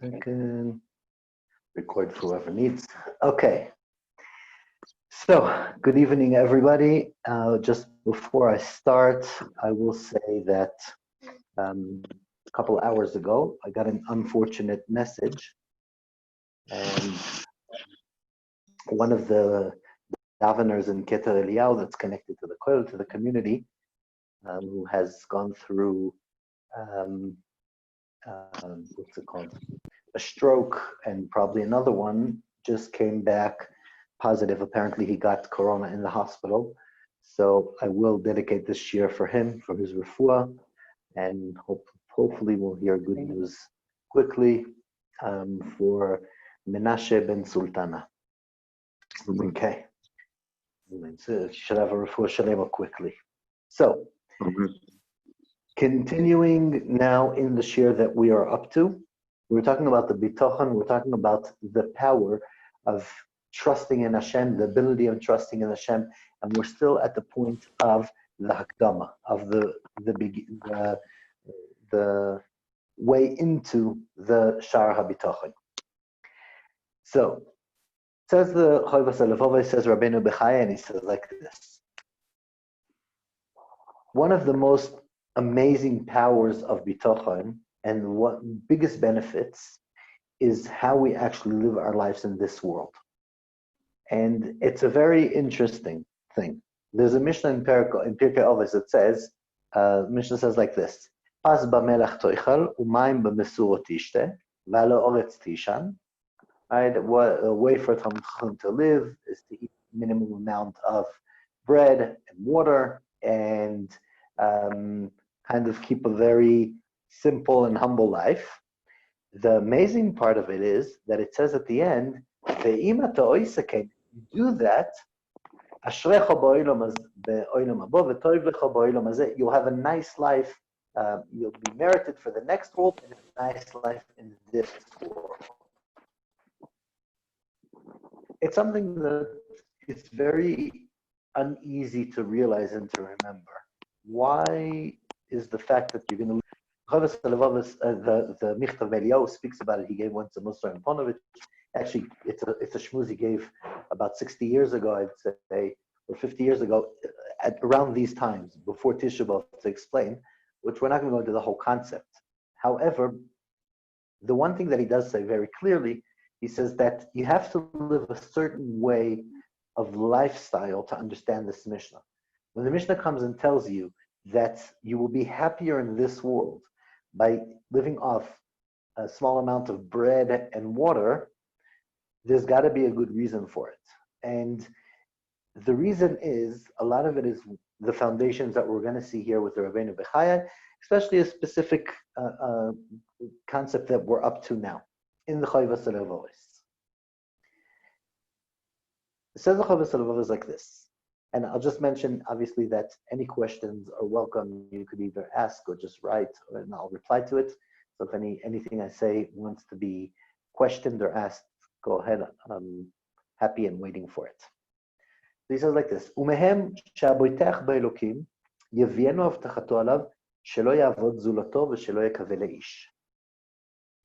Second. Record for whoever needs. Okay. So, good evening, everybody. Just before I start, I will say that a couple hours ago, I got an unfortunate message. And one of the daveners in Keter Eliyahu that's connected to the Koil, to the community, who has gone through, what's it called? A stroke and probably another one, just came back positive. Apparently he got corona in the hospital. So I will dedicate this shiur for him, for his refuah, and hopefully we'll hear good news quickly for Menashe ben Sultana. Okay. So should have a refuah shalema quickly. So, continuing now in the shiur that we are up to, we're talking about the Bitachon, we're talking about the power of trusting in Hashem, the ability of trusting in Hashem, and we're still at the point of the Hakdama, of the way into the Shaar Habitachon. So, says the Chovos Halevavos, says Rabbi Bechaya, and he says like this. One of the most amazing powers of Bitachon and what biggest benefits is how we actually live our lives in this world. And it's a very interesting thing. There's a Mishnah in Pirkei Avos that says, Mishnah says like this, Pas b'melech toichel, u'mayim b'mesurot tishte, v'ala oretz tishan. Right, a way for a Talmid Chacham to live is to eat minimum amount of bread and water and kind of keep a very simple and humble life. The amazing part of it is that it says at the end, you do that, you'll have a nice life, you'll be merited for the next world and a nice life in this world. It's something that it's very uneasy to realize and to remember. Why is the fact that you're going to Chovos Halevavos, the Michtav Eliyahu speaks about it. He gave once to Musar and Ponovich. Actually, it's a shmuz he gave about 60 years ago, I'd say, or 50 years ago, at around these times, before Tisha B'Av, to explain, which we're not going to go into the whole concept. However, the one thing that he does say very clearly, he says that you have to live a certain way of lifestyle to understand this Mishnah. When the Mishnah comes and tells you that you will be happier in this world by living off a small amount of bread and water, there's got to be a good reason for it. And the reason is, a lot of it is the foundations that we're going to see here with the Rabbeinu Bechaya, especially a specific concept that we're up to now in the Chovos Halevavos. It says the Chovos Halevavos like this. And I'll just mention, obviously, that any questions are welcome. You could either ask or just write, and I'll reply to it. So if anything I say wants to be questioned or asked, go ahead. I'm happy and waiting for it. So he says like this, Umehem she'aboitech ba'elokim yevienu avtachato alav shelo ya'avod zulato v'shelo yakaveh le'ish.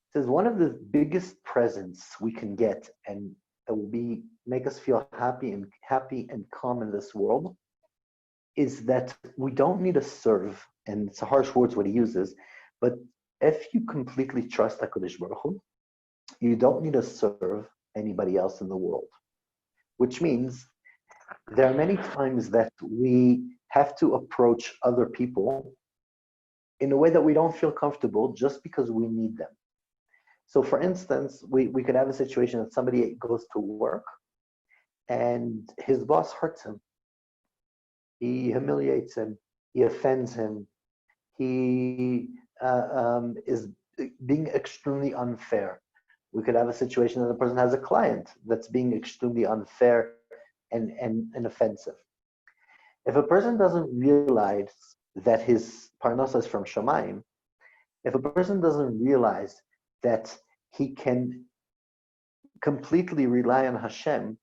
It says one of the biggest presents we can get, and that will make us feel happy and calm in this world, is that we don't need to serve, and it's a harsh word what he uses, but if you completely trust HaKadosh Baruch Hu, you don't need to serve anybody else in the world. Which means there are many times that we have to approach other people in a way that we don't feel comfortable just because we need them. So for instance, we could have a situation that somebody goes to work and his boss hurts him. He humiliates him. He offends him. He is being extremely unfair. We could have a situation that the person has a client that's being extremely unfair and offensive. If a person doesn't realize that his parnassa is from Shamayim, if a person doesn't realize that he can completely rely on Hashem,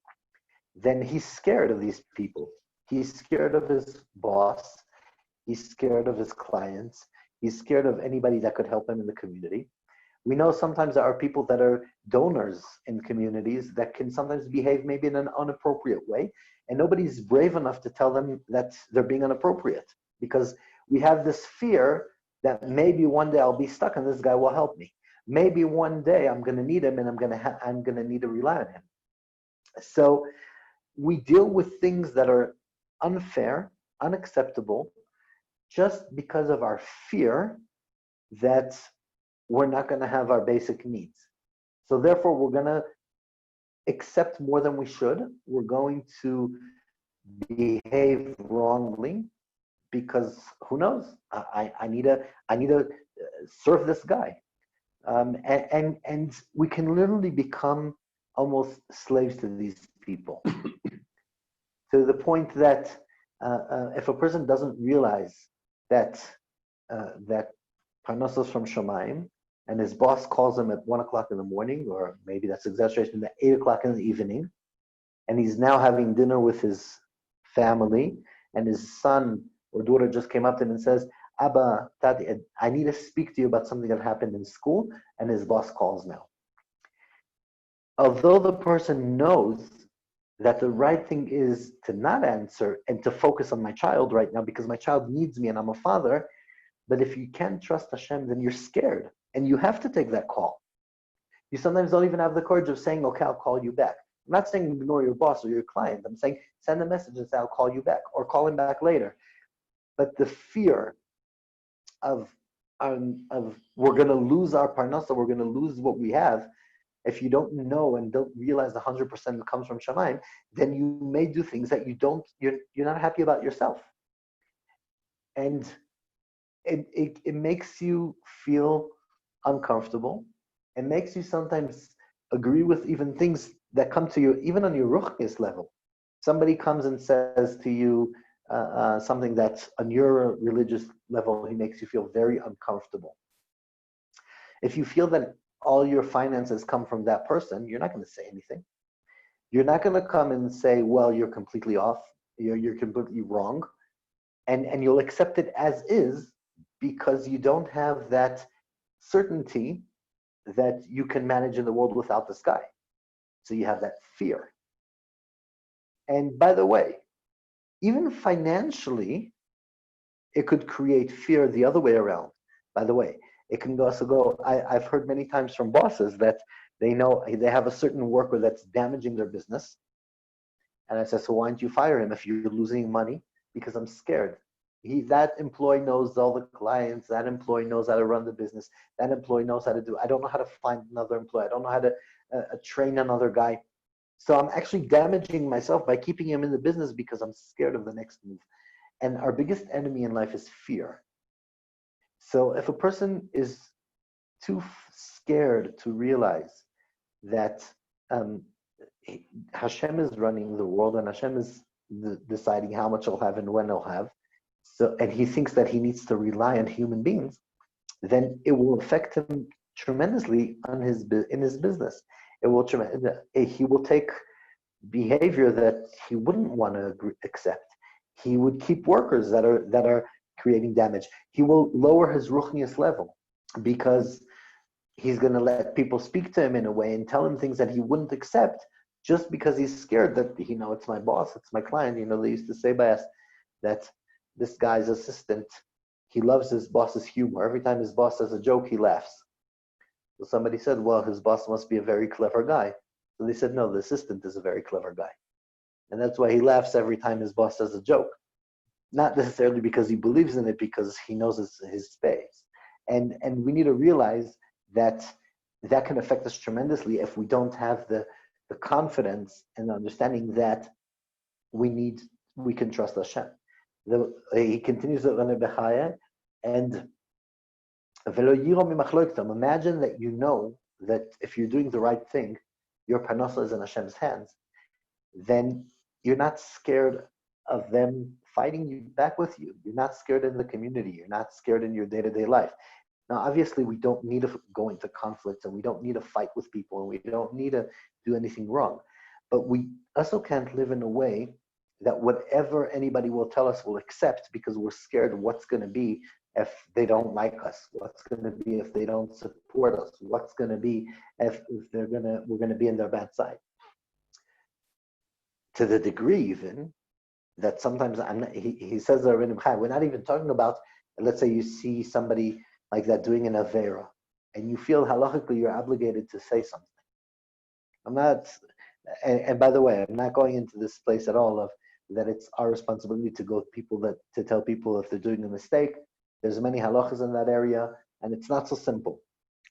then he's scared of these people. He's scared of his boss. He's scared of his clients. He's scared of anybody that could help him in the community. We know sometimes there are people that are donors in communities that can sometimes behave maybe in an inappropriate way, and nobody's brave enough to tell them that they're being inappropriate, because we have this fear that maybe one day I'll be stuck and this guy will help me. Maybe one day I'm going to need him and I'm going to need to rely on him. So we deal with things that are unfair, unacceptable, just because of our fear that we're not going to have our basic needs. So therefore, we're going to accept more than we should. We're going to behave wrongly because who knows? I need to serve this guy, and we can literally become almost slaves to these people, to the point that if a person doesn't realize that Parnassa is from Shamayim, and his boss calls him at 1 o'clock in the morning, or maybe that's exaggeration, at 8 o'clock in the evening, and he's now having dinner with his family, and his son or daughter just came up to him and says, Abba, Tati, I need to speak to you about something that happened in school, and his boss calls now. Although the person knows that the right thing is to not answer and to focus on my child right now because my child needs me and I'm a father, but if you can't trust Hashem, then you're scared and you have to take that call. You sometimes don't even have the courage of saying, okay, I'll call you back. I'm not saying ignore your boss or your client. I'm saying send a message and say, I'll call you back, or call him back later. But the fear of we're going to lose our parnassa, we're going to lose what we have. If you don't know and don't realize 100% comes from Shamayim, then you may do things that you're not happy about yourself. And it makes you feel uncomfortable. It makes you sometimes agree with even things that come to you, even on your ruchnis level. Somebody comes and says to you something that on your religious level, he makes you feel very uncomfortable. If you feel that all your finances come from that person, you're not going to say anything. You're not going to come and say, well, you're completely off, you're completely wrong, and you'll accept it as is because you don't have that certainty that you can manage in the world without this guy. So you have that fear. And by the way, even financially, it could create fear the other way around. By the way, it can also go, I've heard many times from bosses that they know they have a certain worker that's damaging their business. And I said, so why don't you fire him if you're losing money? Because I'm scared. That employee knows all the clients, that employee knows how to run the business, that employee knows how to do, I don't know how to find another employee, I don't know how to train another guy. So I'm actually damaging myself by keeping him in the business because I'm scared of the next move. And our biggest enemy in life is fear. So if a person is too scared to realize that Hashem is running the world and Hashem is deciding how much he'll have and when he'll have, so, and he thinks that he needs to rely on human beings, then it will affect him tremendously in his business. He will take behavior that he wouldn't want to accept. He would keep workers that are creating damage. He will lower his ruchnius level because he's going to let people speak to him in a way and tell him things that he wouldn't accept just because he's scared that, it's my boss, it's my client. They used to say by us that this guy's assistant, he loves his boss's humor. Every time his boss says a joke, he laughs. So somebody said, well, his boss must be a very clever guy. So they said, no, the assistant is a very clever guy. And that's why he laughs every time his boss says a joke. Not necessarily because he believes in it, because he knows it's his space. And we need to realize that can affect us tremendously if we don't have the confidence and the understanding that we can trust Hashem. He continues and imagine that you know that if you're doing the right thing, your parnassa is in Hashem's hands, then you're not scared of them fighting you back with you. You're not scared in the community. You're not scared in your day-to-day life. Now, obviously, we don't need to go into conflict and we don't need to fight with people and we don't need to do anything wrong. But we also can't live in a way that whatever anybody will tell us we'll accept because we're scared of what's going to be if they don't like us? What's going to be if they don't support us? What's going to be if we're going to be in their bad side? To the degree even that sometimes he says we're not even talking about, let's say you see somebody like that doing an avera, and you feel halachically you're obligated to say something. I'm not, and by the way, I'm not going into this place at all of that it's our responsibility to go to tell people if they're doing a mistake. There's many halachas in that area, and it's not so simple.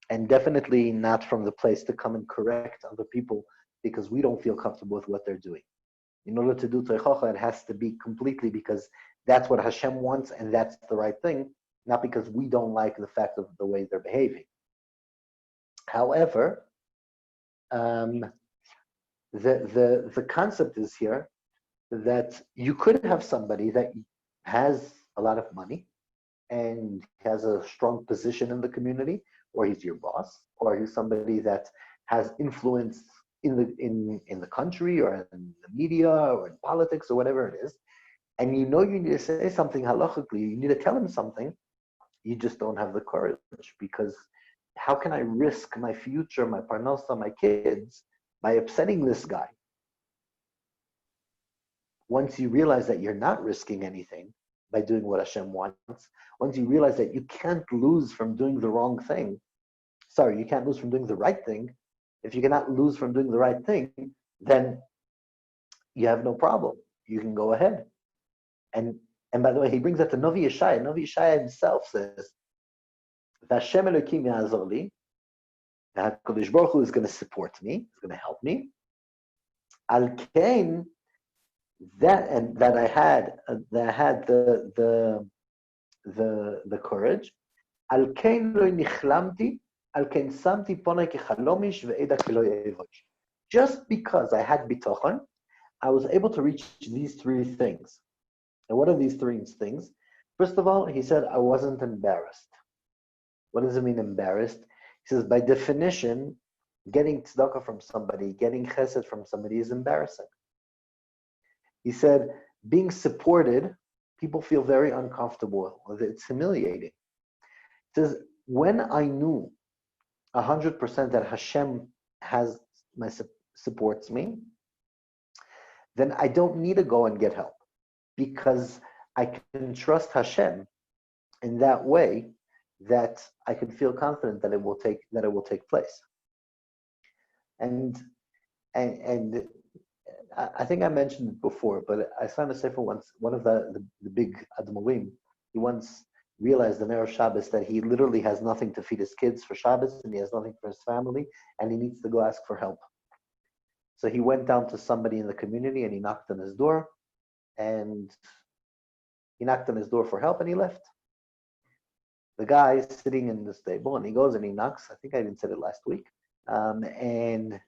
And definitely not from the place to come and correct other people because we don't feel comfortable with what they're doing. In order to do teichacha, it has to be completely because that's what Hashem wants and that's the right thing, not because we don't like the fact of the way they're behaving. However, the concept is here that you could have somebody that has a lot of money and has a strong position in the community, or he's your boss, or he's somebody that has influence in the country or in the media or in politics or whatever it is, and you know you need to say something halachically, you need to tell him something, you just don't have the courage, because how can I risk my future, my parnassa, my kids, by upsetting this guy? Once you realize that you're not risking anything by doing what Hashem wants, once you realize that you can't lose from doing the wrong thing, you can't lose from doing the right thing. If you cannot lose from doing the right thing, then you have no problem. You can go ahead. And by the way, he brings that to Novi Yeshaya. Novi Yeshaya himself says, Vashem Elokim ya'azor li, the HaKadosh Baruch Hu is going to support me, is going to help me. Al kain, that I had the courage. Al kain lo nichlamti, al kain samti ponai kechalomish ve'eda kelo yevosh. Just because I had bitachon, I was able to reach these three things. And what are these three things? First of all, he said I wasn't embarrassed. What does it mean embarrassed? He says by definition, getting tzedakah from somebody, getting chesed from somebody is embarrassing. He said being supported, people feel very uncomfortable. It's humiliating. He says when I knew 100% that Hashem supports me, then I don't need to go and get help, because I can trust Hashem in that way that I can feel confident that it will take place. And I think I mentioned it before, but I found a sefer once. One of the big admorim, he once realized the Erev Shabbos that he literally has nothing to feed his kids for Shabbos, and he has nothing for his family, and he needs to go ask for help. So he went down to somebody in the community and he knocked on his door, and he knocked on his door for help, and he left. The guy is sitting in the stable, and he goes and he knocks. I think I even said it last week, and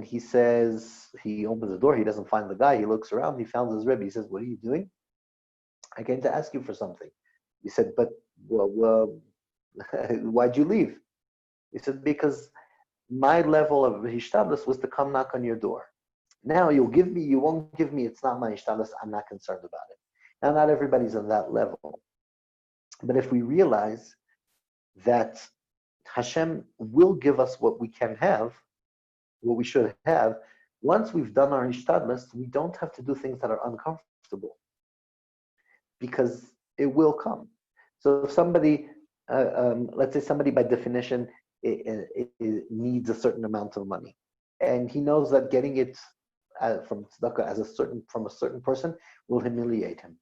he says, he opens the door, he doesn't find the guy, he looks around, he found his Rebbe. He says, "What are you doing?" "I came to ask you for something." He said, "But well, why'd you leave?" He said, "Because my level of hishtadlus was to come knock on your door. Now you'll give me, you won't give me, it's not my hishtadlus, I'm not concerned about it." Now not everybody's on that level. But if we realize that Hashem will give us what we can have, what we should have, once we've done our hishtadlus, we don't have to do things that are uncomfortable, because it will come. So if somebody, let's say somebody by definition it needs a certain amount of money, and he knows that getting it from tzedakah from a certain person will humiliate him.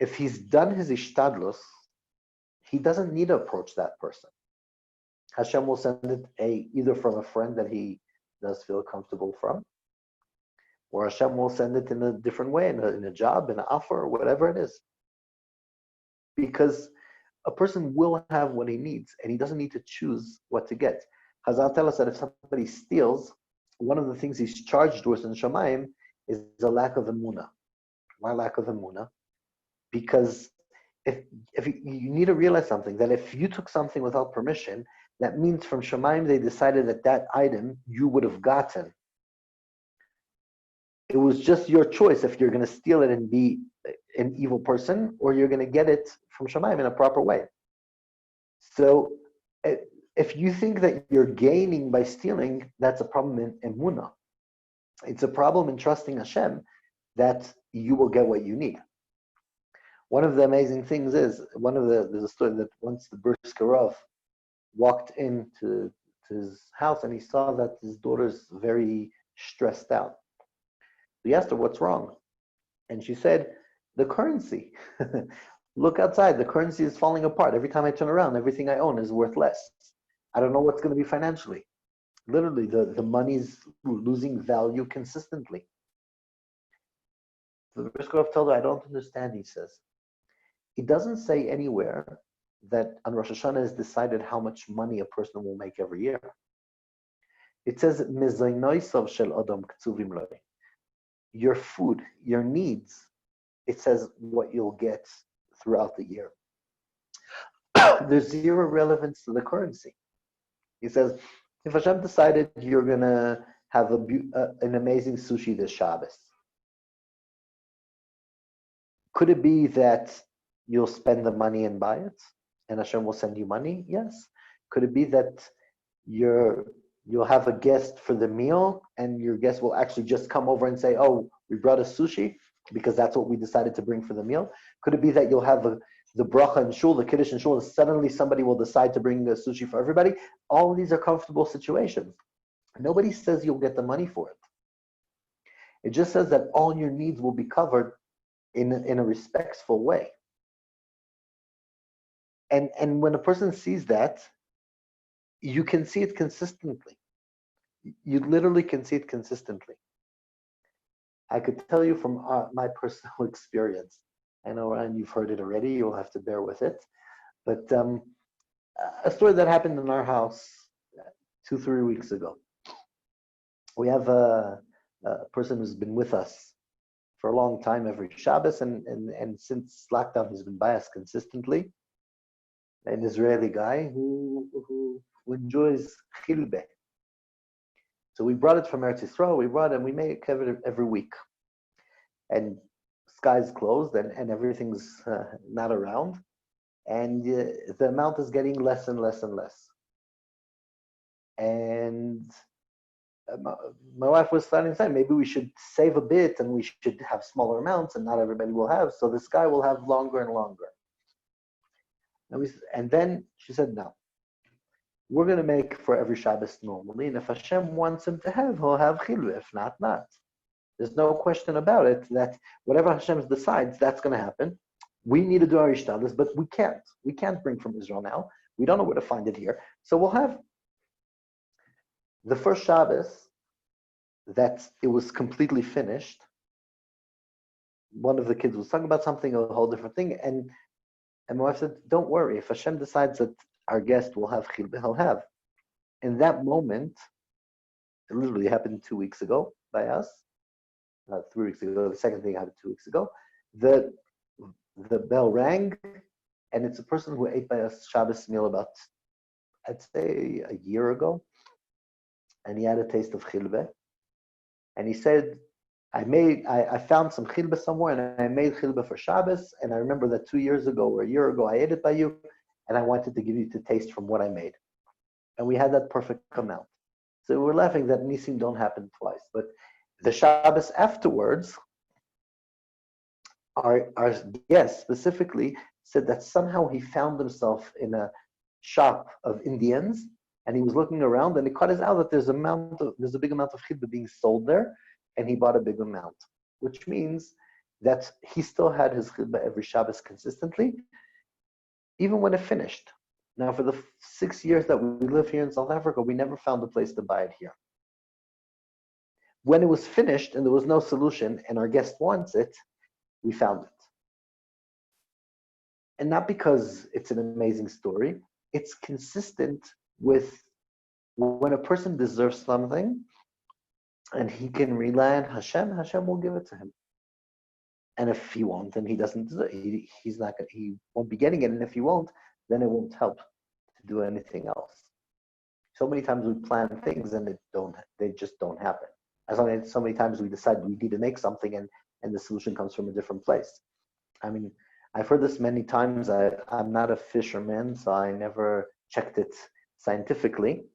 If he's done his ishtadlus, he doesn't need to approach that person. Hashem will send it either from a friend that he does feel comfortable from, or Hashem will send it in a different way, in a job, in an offer, or whatever it is. Because a person will have what he needs, and he doesn't need to choose what to get. Chazal tell us that if somebody steals, one of the things he's charged with in Shamayim is a lack of emunah. Why lack of emunah? Because if you need to realize something, that if you took something without permission, that means from Shamayim they decided that item you would have gotten. It was just your choice if you're going to steal it and be an evil person, or you're going to get it from Shamayim in a proper way. So if you think that you're gaining by stealing, that's a problem in Emunah. It's a problem in trusting Hashem that you will get what you need. One of the amazing things is, there's a story that once the Brisker walked into his house and he saw that his daughter's very stressed out. He asked her, what's wrong? And she said, the currency. Look outside, the currency is falling apart. Every time I turn around, everything I own is worth less. I don't know what's going to be financially. Literally, the money's losing value consistently. The Brisker told her, I don't understand, he says. It doesn't say anywhere that on Rosh Hashanah is decided how much money a person will make every year. It says, your food, your needs, it says what you'll get throughout the year. There's zero relevance to the currency. He says, if Hashem decided you're going to have an amazing sushi this Shabbos, could it be that you'll spend the money and buy it, and Hashem will send you money? Yes. Could it be that you'll have a guest for the meal, and your guest will actually just come over and say, oh, we brought a sushi, because that's what we decided to bring for the meal? Could it be that you'll have the bracha in shul, the kiddush in shul, and suddenly somebody will decide to bring the sushi for everybody? All of these are comfortable situations. Nobody says you'll get the money for it. It just says that all your needs will be covered in a respectful way. And when a person sees that, you can see it consistently. You literally can see it consistently. I could tell you from my personal experience. I know, Ryan, you've heard it already. You'll have to bear with it. But a story that happened in our house 2-3 weeks ago. We have a person who's been with us for a long time every Shabbos, and since lockdown, he's been by us consistently. An Israeli guy who enjoys chilbe. So we brought it from Eretz Yisrael, we make it every week. And sky's closed and everything's not around. And the amount is getting less and less and less. And my wife was starting to say, maybe we should save a bit and we should have smaller amounts and not everybody will have. So this guy will have longer and longer. And then she said, no. We're going to make for every Shabbos normally, and if Hashem wants him to have, he'll have chilve. If not, not. There's no question about it that whatever Hashem decides, that's going to happen. We need to do our ishtadlus, but we can't. We can't bring from Israel now. We don't know where to find it here. So we'll have the first Shabbos that it was completely finished. One of the kids was talking about something, a whole different thing, and my wife said, don't worry. If Hashem decides that our guest will have chilbe, he'll have. In that moment, it literally happened 2 weeks ago by us. 3 weeks ago, the second thing happened 2 weeks ago. The bell rang, and it's a person who ate by us Shabbos meal about, I'd say, a year ago. And he had a taste of chilbe. And he said, I found some chilbe somewhere, and I made chilbe for Shabbos, and I remember that 2 years ago or a year ago, I ate it by you, and I wanted to give you to taste from what I made. And we had that perfect amount. So we're laughing that nisim don't happen twice. But the Shabbos afterwards, our guest specifically said that somehow he found himself in a shop of Indians, and he was looking around, and he caught his eye that there's a big amount of chilbe being sold there, and he bought a big amount, which means that he still had his chilbe every Shabbos consistently, even when it finished. Now, for the 6 years that we live here in South Africa, we never found a place to buy it here. When it was finished and there was no solution and our guest wants it, we found it. And not because it's an amazing story, it's consistent with when a person deserves something and he can rely on Hashem, Hashem will give it to him. And if he won't, then he doesn't deserve it. He won't be getting it. And if he won't, then it won't help to do anything else. So many times we plan things and they just don't happen. So many times we decide we need to make something and the solution comes from a different place. I mean, I've heard this many times. I'm not a fisherman, so I never checked it scientifically,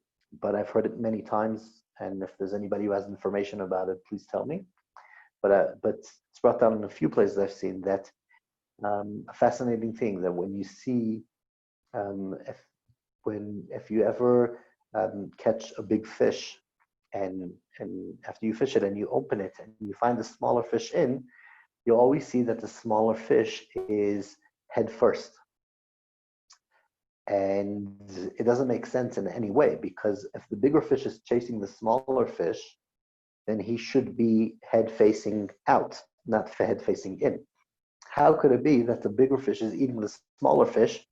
but I've heard it many times. And if there's anybody who has information about it, please tell me. But it's brought down in a few places I've seen that a fascinating thing that when you see if you ever catch a big fish and after you fish it and you open it and you find the smaller fish in, you always see that the smaller fish is head first. And it doesn't make sense in any way, because if the bigger fish is chasing the smaller fish, then he should be head facing out, not head facing in. How could it be that the bigger fish is eating the smaller fish?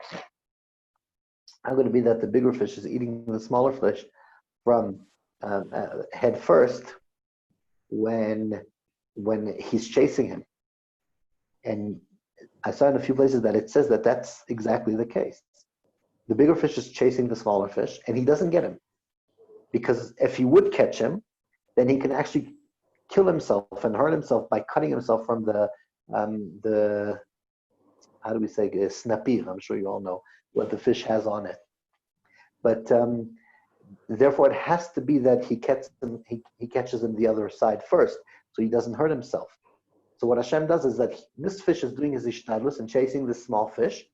How could it be that the bigger fish is eating the smaller fish from head first when he's chasing him? And I saw in a few places that it says that that's exactly the case. The bigger fish is chasing the smaller fish, and he doesn't get him. Because if he would catch him, then he can actually kill himself and hurt himself by cutting himself from the how do we say, snapir, I'm sure you all know what the fish has on it. But therefore it has to be that he catches him the other side first, so he doesn't hurt himself. So what Hashem does is that this fish is doing his ishtadlus and chasing this small fish,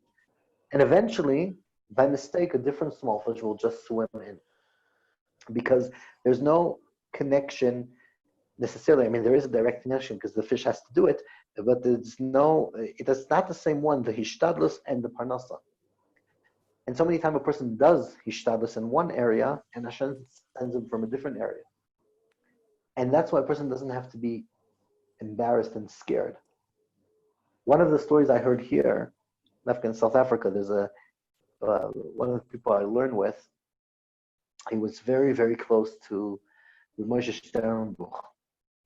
and eventually, by mistake, a different small fish will just swim in. Because there's no connection necessarily. I mean, there is a direct connection because the fish has to do it, but it's not the same one, the hishtadlus and the parnassa. And so many times a person does hishtadlus in one area and Hashem sends him from a different area. And that's why a person doesn't have to be embarrassed and scared. One of the stories I heard here, in South Africa, there's one of the people I learned with, he was very, very close to Moshe Sternbuch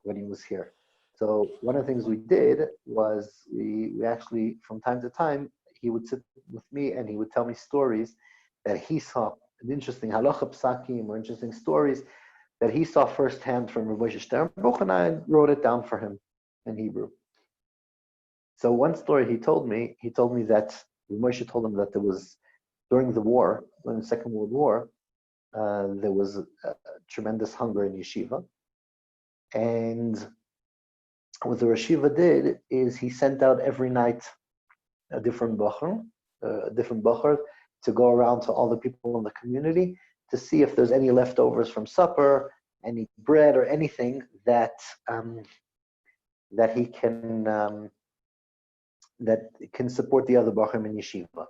when he was here. So one of the things we did was we actually, from time to time, he would sit with me and he would tell me stories that he saw, interesting halacha psakim or interesting stories that he saw firsthand from Moshe Sternbuch, and I wrote it down for him in Hebrew. So one story he told me that Moshe told him that there was, during the war, during the Second World War, there was tremendous hunger in yeshiva. And what the yeshiva did is he sent out every night a different bacher to go around to all the people in the community to see if there's any leftovers from supper, any bread or anything that he can that can support the other bachrim in yeshiva.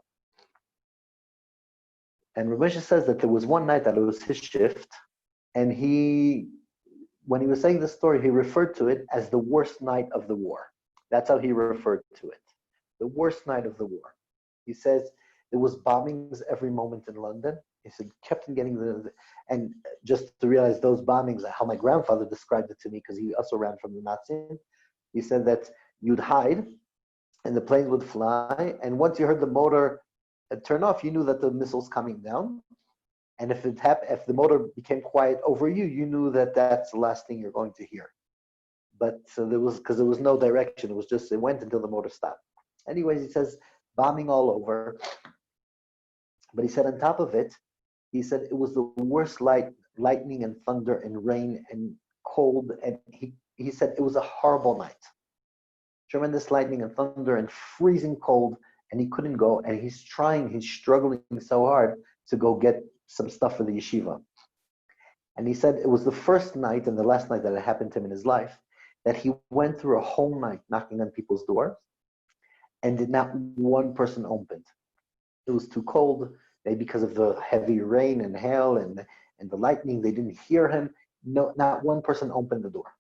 And Rabbi says that there was one night that it was his shift, and when he was saying the story, he referred to it as the worst night of the war. That's how he referred to it. The worst night of the war. He says there was bombings every moment in London. He said, kept on getting and just to realize those bombings, how my grandfather described it to me, because he also ran from the Nazis. He said that you'd hide, and the planes would fly, and once you heard the motor turn off, you knew that the missile's coming down. And if the motor became quiet over you, you knew that that's the last thing you're going to hear. But so there was no direction. It went until the motor stopped. Anyways, he says, bombing all over. But he said on top of it, he said it was the worst lightning and thunder and rain and cold. And he said it was a horrible night. Tremendous lightning and thunder and freezing cold. And he couldn't go. And he's struggling so hard to go get some stuff for the yeshiva. And he said it was the first night and the last night that it happened to him in his life that he went through a whole night knocking on people's doors and did not one person opened. It was too cold, maybe because of the heavy rain and hail and the lightning, they didn't hear him. No, not one person opened the door.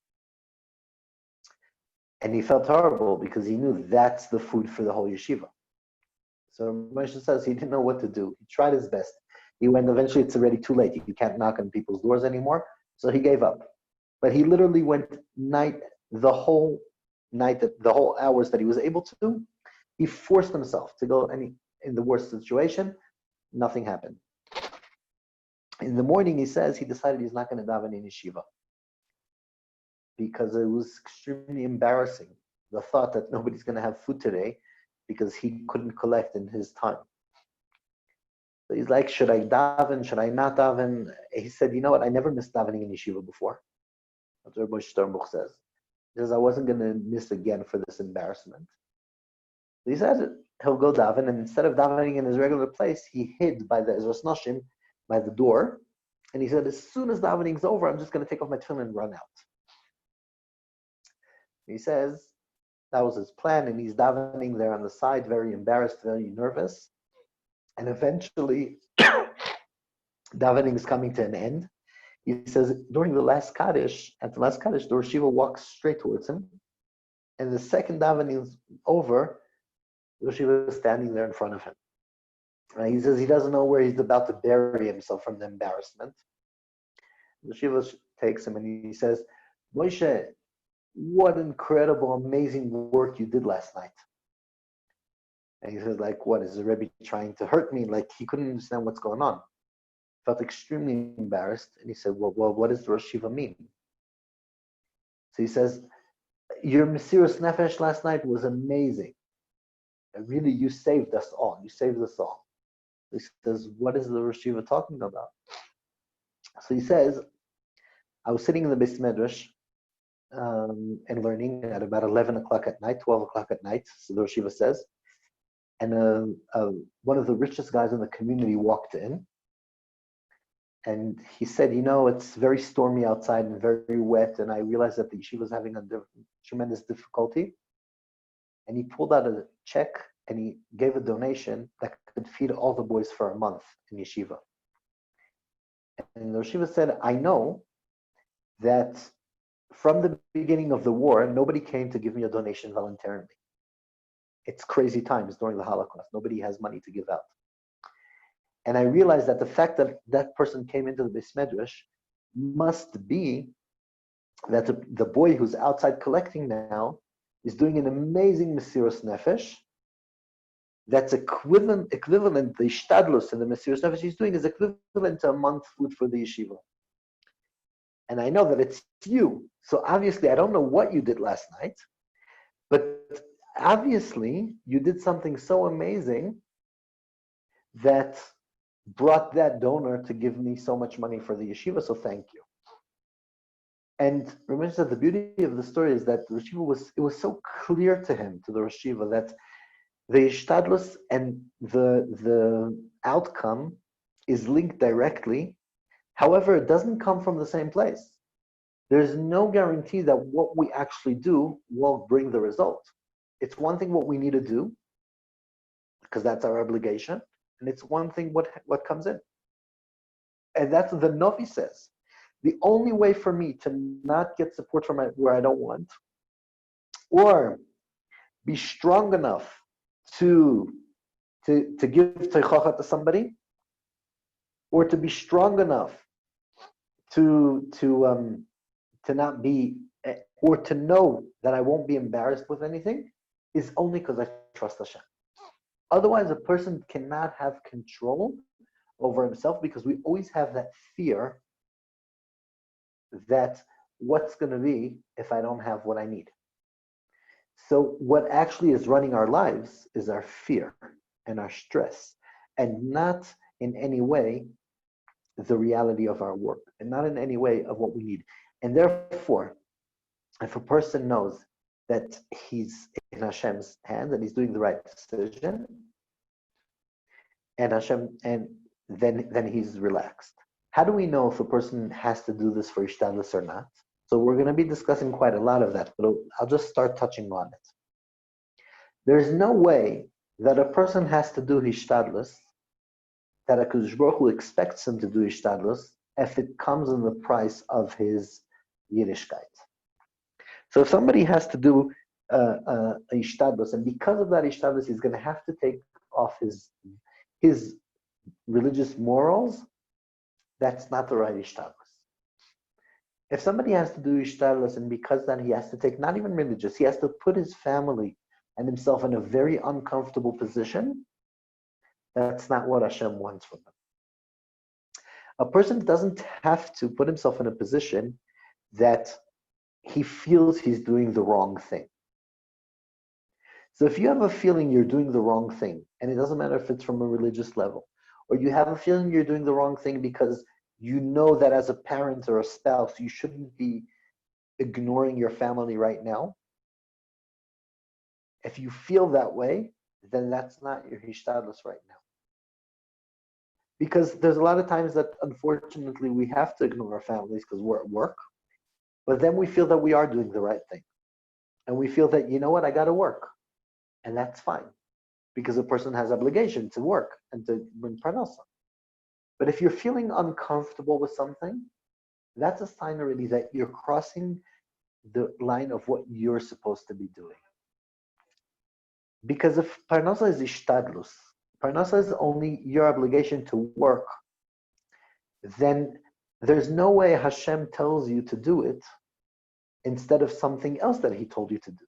And he felt horrible because he knew that's the food for the whole yeshiva. So Moshe says he didn't know what to do. He tried his best. He went, eventually it's already too late. You can't knock on people's doors anymore. So he gave up. But he literally went the whole hours that he was able to, he forced himself to go in the worst situation. Nothing happened. In the morning, he says he decided he's not going to daven in yeshiva because it was extremely embarrassing. The thought that nobody's going to have food today because he couldn't collect in his time. So he's like, should I daven? Should I not daven? He said, you know what? I never missed davening in yeshiva before. That's what Rabbi Sternbuch says. He says, I wasn't going to miss again for this embarrassment. So he said he'll go daven, and instead of davening in his regular place, he hid by the Ezras Nashim, by the door. And he said, as soon as davening's over, I'm just going to take off my tefillin and run out. He says that was his plan, and he's davening there on the side, very embarrassed, very nervous. And eventually, davening is coming to an end. He says during the last Kaddish, at the last Kaddish, the Rosh Yeshiva walks straight towards him. And the second davening is over, the Rosh Yeshiva is standing there in front of him. He says he doesn't know where he's about to bury himself from the embarrassment. The Rosh Yeshiva takes him and he says, Moshe, what incredible, amazing work you did last night. And he says, like, what, is the Rabbi trying to hurt me? Like, he couldn't understand what's going on. Felt extremely embarrassed. And he said, well, what does the Rosh Yeshiva mean? So he says, your Mesiras Nefesh last night was amazing. And really, you saved us all. You saved us all. He says, what is the Rosh Yeshiva talking about? So he says, I was sitting in the Beis Medrash and learning at about 11 o'clock at night, 12 o'clock at night, so the Rosh Yeshiva says. And one of the richest guys in the community walked in. And he said, you know, it's very stormy outside and very wet. And I realized that the yeshiva is having a tremendous difficulty. And he pulled out a check and he gave a donation that could feed all the boys for a month in yeshiva. And the yeshiva said, I know that from the beginning of the war, nobody came to give me a donation voluntarily. It's crazy times during the Holocaust. Nobody has money to give out. And I realized that the fact that that person came into the Beis Medrash must be that the boy who's outside collecting now is doing an amazing Mesiras Nefesh. That's equivalent, the Ishtadlus and the Mesiras Nefesh he's doing is equivalent to a month's food for the yeshiva. And I know that it's you. So obviously, I don't know what you did last night, but obviously, you did something so amazing that brought that donor to give me so much money for the yeshiva, so thank you. And remember that the beauty of the story is that the Rosh Yeshiva it was so clear to him, to the Rosh Yeshiva, that the Ishtadlus and the outcome is linked directly. However, it doesn't come from the same place. There's no guarantee that what we actually do will bring the result. It's one thing what we need to do, because that's our obligation, and it's one thing what comes in. And that's what the Novi says. The only way for me to not get support from where I don't want, or be strong enough to give teichacha to somebody, or to be strong enough to not be, or to know that I won't be embarrassed with anything, is only because I trust Hashem. Otherwise, a person cannot have control over himself, because we always have that fear that what's going to be if I don't have what I need. So what actually is running our lives is our fear and our stress, and not in any way the reality of our work, and not in any way of what we need. And therefore, if a person knows that he's in Hashem's hands and he's doing the right decision, and Hashem, and then he's relaxed. How do we know if a person has to do this for Ishtadlus or not? So we're going to be discussing quite a lot of that, but I'll just start touching on it. There's no way that a person has to do Ishtadlus, that HaKadosh Baruch Hu expects him to do Ishtadlus, if it comes in the price of his Yiddishkeit. So if somebody has to do a Ishtadlus, and because of that Ishtadlus, he's going to have to take off his religious morals, that's not the right Ishtadlus. If somebody has to do Ishtadlus, and because then he has to take, not even religious, he has to put his family and himself in a very uncomfortable position, that's not what Hashem wants from him. A person doesn't have to put himself in a position that he feels he's doing the wrong thing. So if you have a feeling you're doing the wrong thing, and it doesn't matter if it's from a religious level, or you have a feeling you're doing the wrong thing because you know that as a parent or a spouse, you shouldn't be ignoring your family right now. If you feel that way, then that's not your hishtadlus right now. Because there's a lot of times that unfortunately we have to ignore our families because we're at work, but then we feel that we are doing the right thing. And we feel that, you know what, I got to work. And that's fine because a person has obligation to work and to bring parnassa. But if you're feeling uncomfortable with something, that's a sign already that you're crossing the line of what you're supposed to be doing. Because if parnassa is ishtadlus, parnassa is only your obligation to work, then there's no way Hashem tells you to do it instead of something else that he told you to do.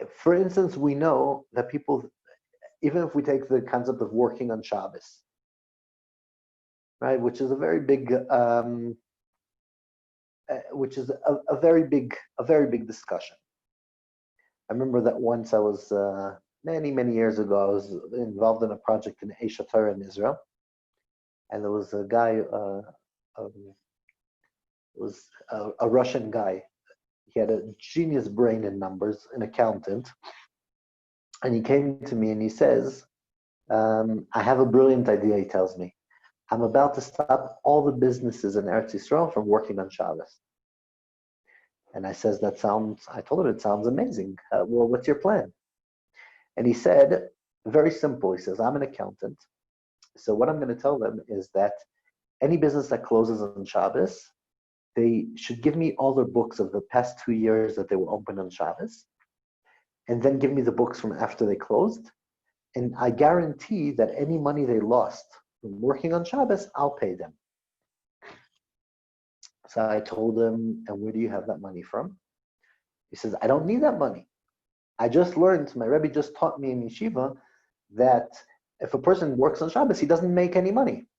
For instance, we know that people, even if we take the concept of working on Shabbos, right, which is a very big, a very big discussion. I remember that once I was many years ago, I was involved in a project in Shaar in Israel, and there was a guy, was a Russian guy. He had a genius brain in numbers, an accountant, and he came to me and he says, "I have a brilliant idea." He tells me, "I'm about to stop all the businesses in Eretz Yisrael from working on Shabbos." And I says, I told him it sounds amazing. Well, what's your plan? And he said, very simple. He says, I'm an accountant. So what I'm going to tell them is that any business that closes on Shabbos, they should give me all their books of the past 2 years that they were open on Shabbos, and then give me the books from after they closed. And I guarantee that any money they lost from working on Shabbos, I'll pay them. So I told him, and where do you have that money from? He says, I don't need that money. I just learned, my Rabbi just taught me in yeshiva that if a person works on Shabbos, he doesn't make any money.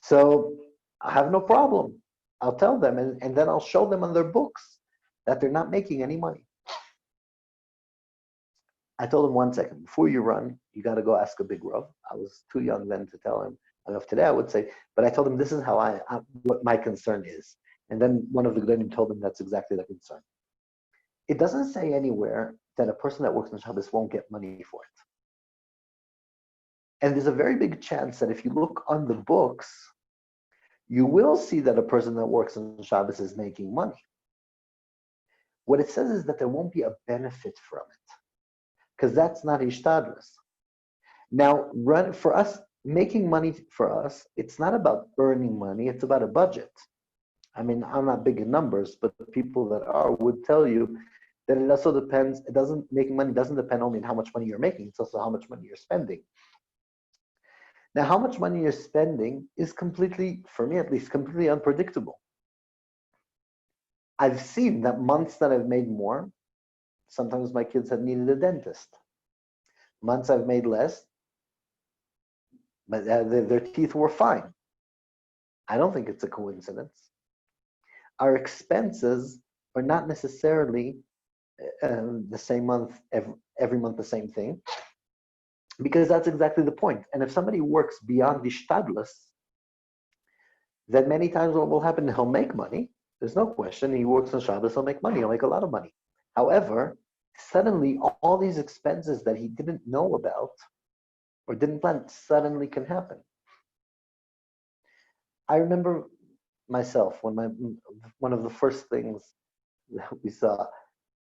So I have no problem. I'll tell them, and then I'll show them on their books that they're not making any money. I told him, 1 second, before you run, you got to go ask a big Rav. I was too young then to tell him. Of today, I would say, but I told him this is how what my concern is. And then one of the Gedolim told him that's exactly the concern. It doesn't say anywhere that a person that works on Shabbos won't get money for it. And there's a very big chance that if you look on the books, you will see that a person that works on Shabbos is making money. What it says is that there won't be a benefit from it, because that's not ishtadlus. Now, for us, making money for us, it's not about earning money, it's about a budget. I mean, I'm not big in numbers, but the people that are would tell you that it also depends, making money doesn't depend only on how much money you're making, it's also how much money you're spending. Now, how much money you're spending is completely, for me at least, completely unpredictable. I've seen that months that I've made more, sometimes my kids have needed a dentist. Months I've made less, but their teeth were fine. I don't think it's a coincidence. Our expenses are not necessarily the same month, every month the same thing, because that's exactly the point. And if somebody works beyond the ishtadlus, then many times what will happen, he'll make money. There's no question. He works on Shabbos, he'll make money. He'll make a lot of money. However, suddenly all these expenses that he didn't know about or didn't plan suddenly can happen. I remember myself when one of the first things that we saw,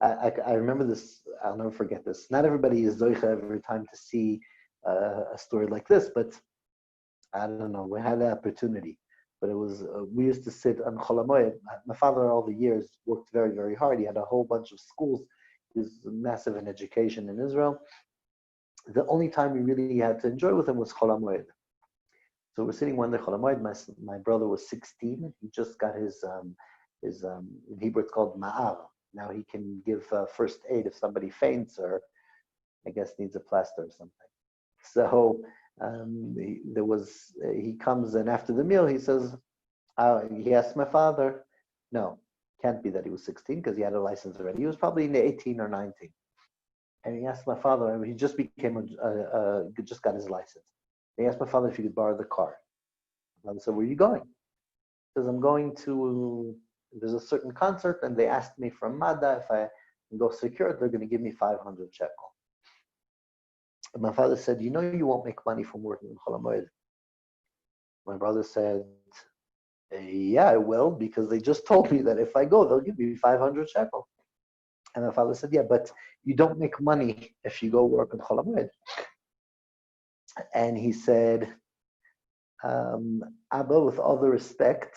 I remember this, I'll never forget this. Not everybody is zoicha every time to see a story like this, but I don't know, we had the opportunity. But it was, we used to sit on Chol HaMoed. My father all the years worked very, very hard. He had a whole bunch of schools. He was massive in education in Israel. The only time we really had to enjoy with him was Chol HaMoed. So we're sitting one day, Chol HaMoed, my brother was 16. He just got his in Hebrew it's called ma'ar. Now he can give first aid if somebody faints or I guess needs a plaster or something. So he comes and after the meal he says, he asked my father, no, Can't be that he was 16 because he had a license already. He was probably in the 18 or 19. And he asked my father, he just just got his license. He asked my father if he could borrow the car. My father said, where are you going? He says, I'm going to, there's a certain concert, and they asked me from Mada, if I go secure it, they're going to give me 500 shekel. And my father said, you know you won't make money from working in Chol HaMoed. My brother said, yeah, I will, because they just told me that if I go, they'll give me 500 shekel. And my father said, yeah, but you don't make money if you go work in Chol HaMoed. And he said, Abba, with all the respect,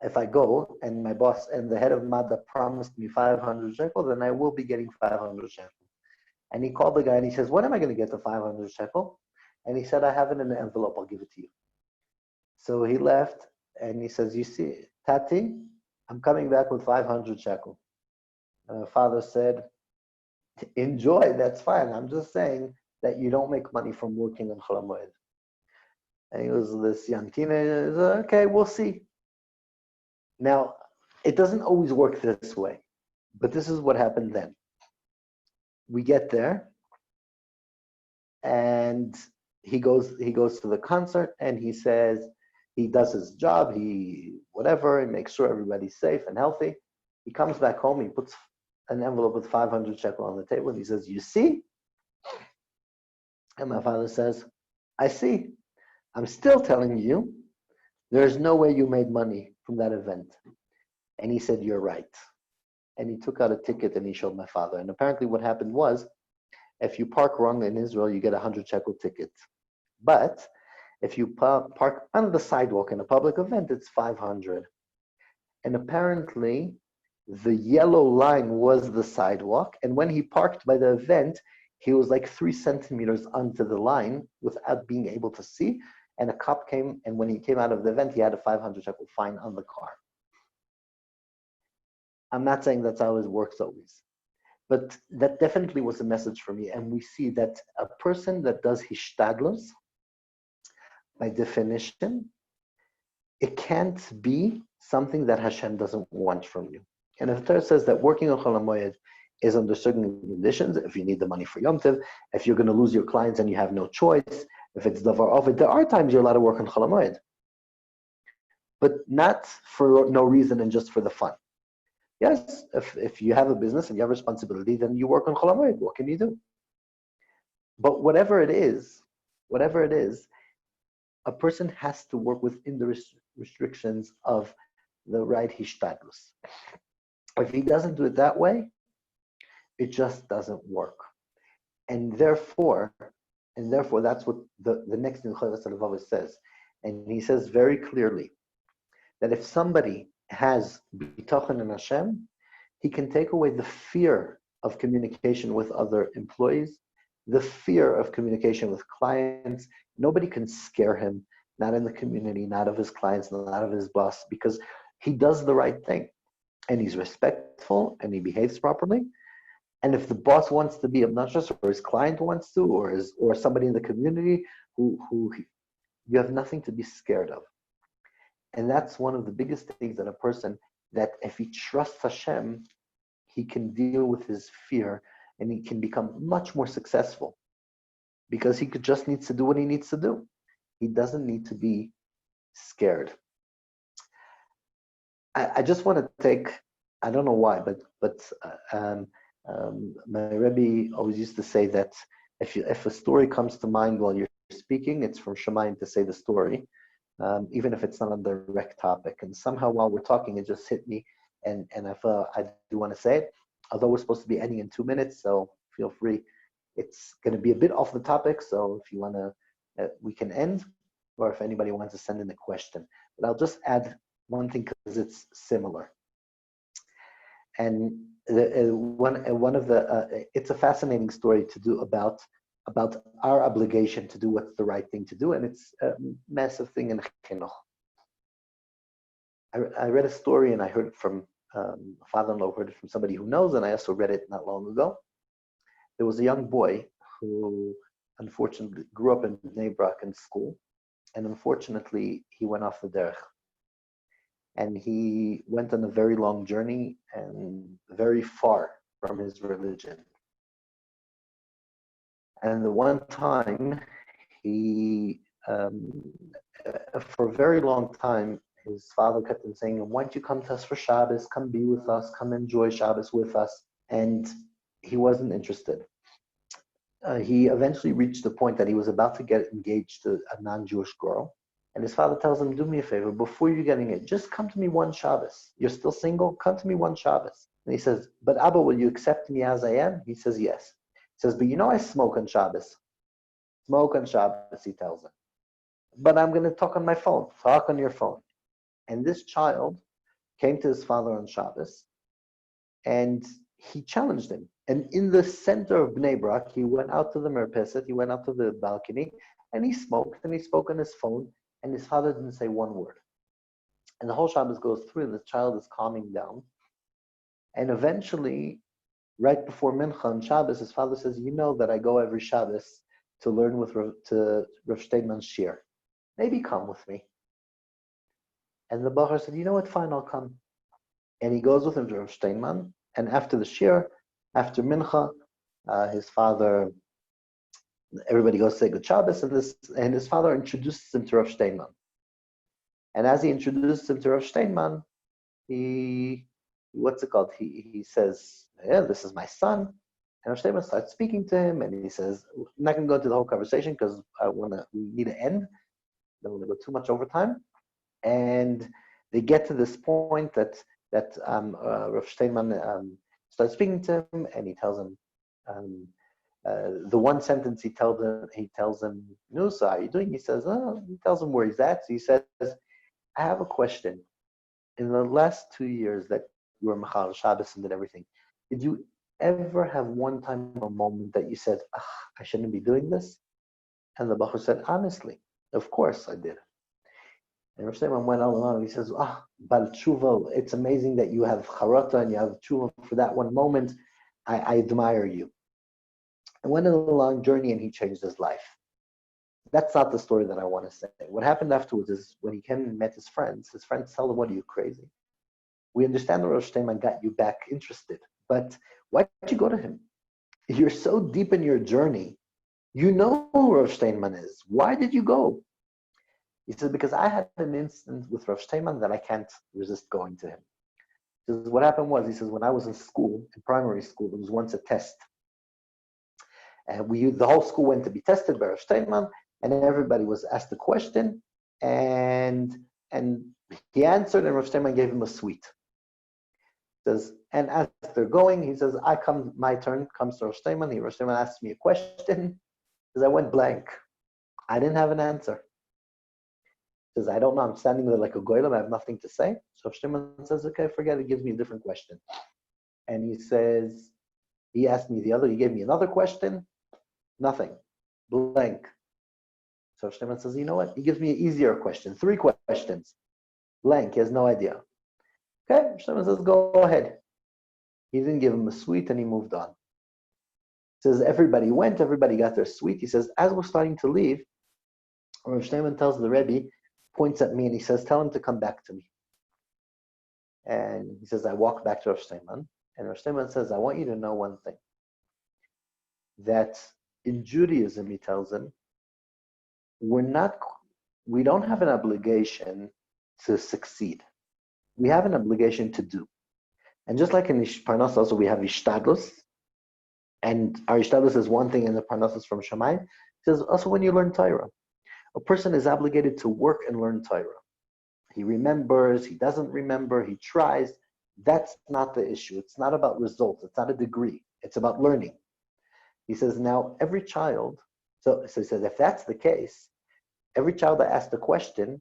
if I go and my boss and the head of Mada promised me 500 shekel, then I will be getting 500 shekel. And he called the guy and he says, when am I going to get the 500 shekel? And he said, I have it in an envelope, I'll give it to you. So he left and he says, you see, Tati, I'm coming back with 500 shekel. And my father said, enjoy, that's fine. I'm just saying that you don't make money from working in Chol HaMoed. And he was this young teenager, he said, okay, we'll see. Now, it doesn't always work this way, but this is what happened then. We get there, and he goes to the concert, and he says he does his job, he makes sure everybody's safe and healthy. He comes back home, he puts an envelope with 500 shekel on the table, and he says, you see? And my father says, I see. I'm still telling you, there's no way you made money from that event. And he said, you're right. And he took out a ticket and he showed my father. And apparently what happened was, if you park wrong in Israel, you get a 100 shekel ticket. But if you park on the sidewalk in a public event, it's 500. And apparently the yellow line was the sidewalk. And when he parked by the event, he was like 3 centimeters onto the line without being able to see. And a cop came, and when he came out of the event, he had a 500 shekel fine on the car. I'm not saying that's how it works always, but that definitely was a message for me. And we see that a person that does hishtadlus, by definition, it can't be something that Hashem doesn't want from you. And if the Torah says that working on Chol HaMoed is under certain conditions, if you need the money for Yom Tov, if you're going to lose your clients and you have no choice, if it's davar ovid, there are times you're allowed to work on Chol HaMoed, but not for no reason and just for the fun. Yes, if you have a business and you have responsibility, then you work on Chol HaMoed. What can you do? But whatever it is, a person has to work within the restrictions of the right hishtadlus. If he doesn't do it that way, it just doesn't work. And therefore, that's what the next in Halevavos says. And he says very clearly that if somebody has Habitachon in Hashem, he can take away the fear of communication with other employees, the fear of communication with clients. Nobody can scare him, not in the community, not of his clients, not of his boss, because he does the right thing. And he's respectful and he behaves properly. And if the boss wants to be obnoxious, or his client wants to, or somebody in the community who you have nothing to be scared of. And that's one of the biggest things that a person, that if he trusts Hashem, he can deal with his fear and he can become much more successful, because he just needs to do what he needs to do. He doesn't need to be scared. I just want to take, I don't know why, but my Rabbi always used to say that if a story comes to mind while you're speaking, it's from Shemayim to say the story, even if it's not on the direct topic. And somehow while we're talking, it just hit me, and I feel I do want to say it, although we're supposed to be ending in 2 minutes, so feel free. It's going to be a bit off the topic, so if you want to, we can end, or if anybody wants to send in a question. But I'll just add one thing because it's similar. And one of the it's a fascinating story to do about our obligation to do what's the right thing to do, and it's a massive thing in chinuch. I read a story, and I heard it from a father-in-law, heard it from somebody who knows, and I also read it not long ago. There was a young boy who unfortunately grew up in Bnei Brak in school, and unfortunately he went off the derech. and he went on a very long journey and very far from his religion. And the one time, he, for a very long time, his father kept on saying, why don't you come to us for Shabbos, come be with us, come enjoy Shabbos with us. And he wasn't interested. He eventually reached the point that he was about to get engaged to a non-Jewish girl. And his father tells him, do me a favor, before you're getting it, just come to me one Shabbos. You're still single? Come to me one Shabbos. And he says, but Abba, will you accept me as I am? He says, yes. He says, but you know I smoke on Shabbos. Smoke on Shabbos, he tells him. But I'm going to talk on my phone. Talk on your phone. And this child came to his father on Shabbos, and he challenged him. And in the center of Bnei Brak, he went out to the merpeset, he went out to the balcony, and he smoked, and he spoke on his phone, and his father didn't say one word. And the whole Shabbos goes through, and the child is calming down. And eventually, right before Mincha on Shabbos, his father says, you know that I go every Shabbos to learn with to Rav Steinman's Shaar. Maybe come with me. And the Bachar said, you know what, fine, I'll come. And he goes with him to Rav Steinman, and after the Shaar, after Mincha, his father, everybody goes to say good Shabbos, and his father introduces him to Rav Steinman. And as he introduces him to Rav Steinman, he says, yeah, this is my son. And Rav Steinman starts speaking to him, and he says, I'm not going to go into the whole conversation because we need to end. Don't want to go too much overtime. And they get to this point that Rav Steinman starts speaking to him, and he tells him, the one sentence he tells him, no, so how are you doing? He says, he tells him where he's at. So he says, I have a question. In the last 2 years that you were Machal Shabbos and did everything, did you ever have one time or moment that you said, I shouldn't be doing this? And the Bachar said, honestly, of course I did. And Rav Steinman went on, he says, Bal Tshuva, it's amazing that you have charata and you have tshuva for that one moment. I admire you. I went on a long journey and he changed his life. That's not the story that I want to say. What happened afterwards is when he came and met his friends tell him, what are you, crazy? We understand that Rav Steinman got you back interested, but why did you go to him? You're so deep in your journey. You know who Rav Steinman is. Why did you go? He says, because I had an instance with Rav Steinman that I can't resist going to him. He says, what happened was, he says, when I was in school, in primary school, there was once a test. And the whole school went to be tested by Rav Steinman, and everybody was asked a question, and he answered, and Rav Steinman gave him a sweet. He says, and as they're going, he says, my turn comes to Rav Steinman. Rav Steinman asks me a question. He says, I went blank. I didn't have an answer. He says, I don't know, I'm standing there like a goylem, I have nothing to say. So Rav Steinman says, okay, forget it, he gives me a different question. And he says, he gave me another question, nothing, blank. So Rav Steinman says, you know what, he gives me an easier question, 3 questions, blank, he has no idea. Okay, Rav Steinman says, go ahead. He didn't give him a sweet and he moved on. He says, everybody went, everybody got their sweet. He says, as we're starting to leave, Rav Steinman tells the Rebbe, points at me and he says, tell him to come back to me. And he says, I walk back to Rav Steinman, and Rav Steinman says, I want you to know one thing, that in Judaism, he tells him, we don't have an obligation to succeed. We have an obligation to do. And just like in Parnassa, also we have Ishtadlus, and our Ishtadlus is one thing and the Parnassa is from Shamayim. He says, also when you learn Torah, a person is obligated to work and learn Torah. He remembers, he doesn't remember, he tries. That's not the issue. It's not about results. It's not a degree. It's about learning. He says, now every child, so he says, if that's the case, every child I ask the question,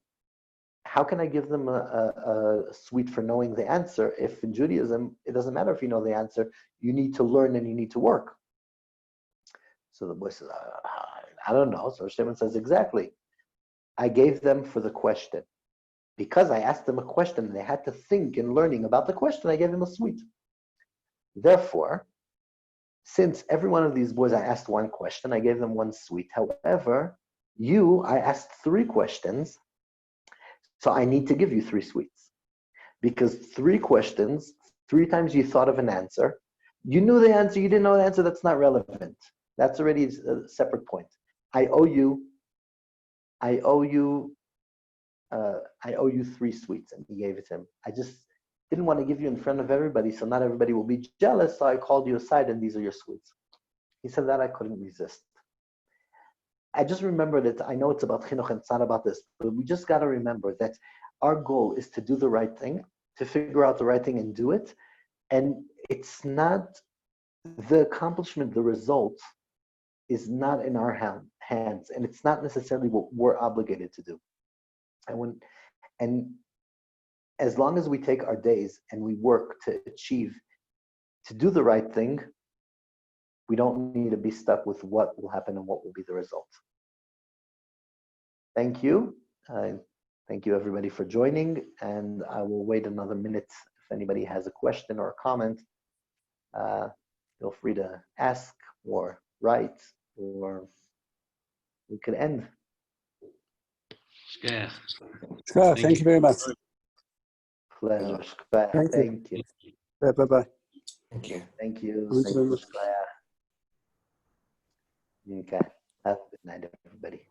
how can I give them a sweet for knowing the answer if in Judaism, it doesn't matter if you know the answer, you need to learn and you need to work. So the boy says, I don't know. So Shimon says, exactly. I gave them for the question. Because I asked them a question and they had to think in learning about the question, I gave them a sweet. Therefore, since every one of these boys I asked one question, I gave them one sweet. However, I asked 3 questions, so I need to give you 3 sweets. Because 3 questions, 3 times you thought of an answer, you knew the answer, you didn't know the answer, that's not relevant. That's already a separate point. I owe you 3 sweets, and he gave it to him. I just didn't want to give you in front of everybody, so not everybody will be jealous, so I called you aside, and these are your sweets. He said that I couldn't resist. I just remember that I know it's about chinuch and it's not about this, but we just got to remember that our goal is to do the right thing, to figure out the right thing and do it. And it's not the accomplishment, the result is not in our hands, and it's not necessarily what we're obligated to do. And as long as we take our days and we work to do the right thing, we don't need to be stuck with what will happen and what will be the result. Thank you. Thank you everybody for joining, and I will wait another minute. If anybody has a question or a comment, feel free to ask or write, or we could end. Thank you very much. Pleasure. Thank you. Bye-bye. Thank you. Thank you. Thank you very much. Okay. Have a good night, everybody.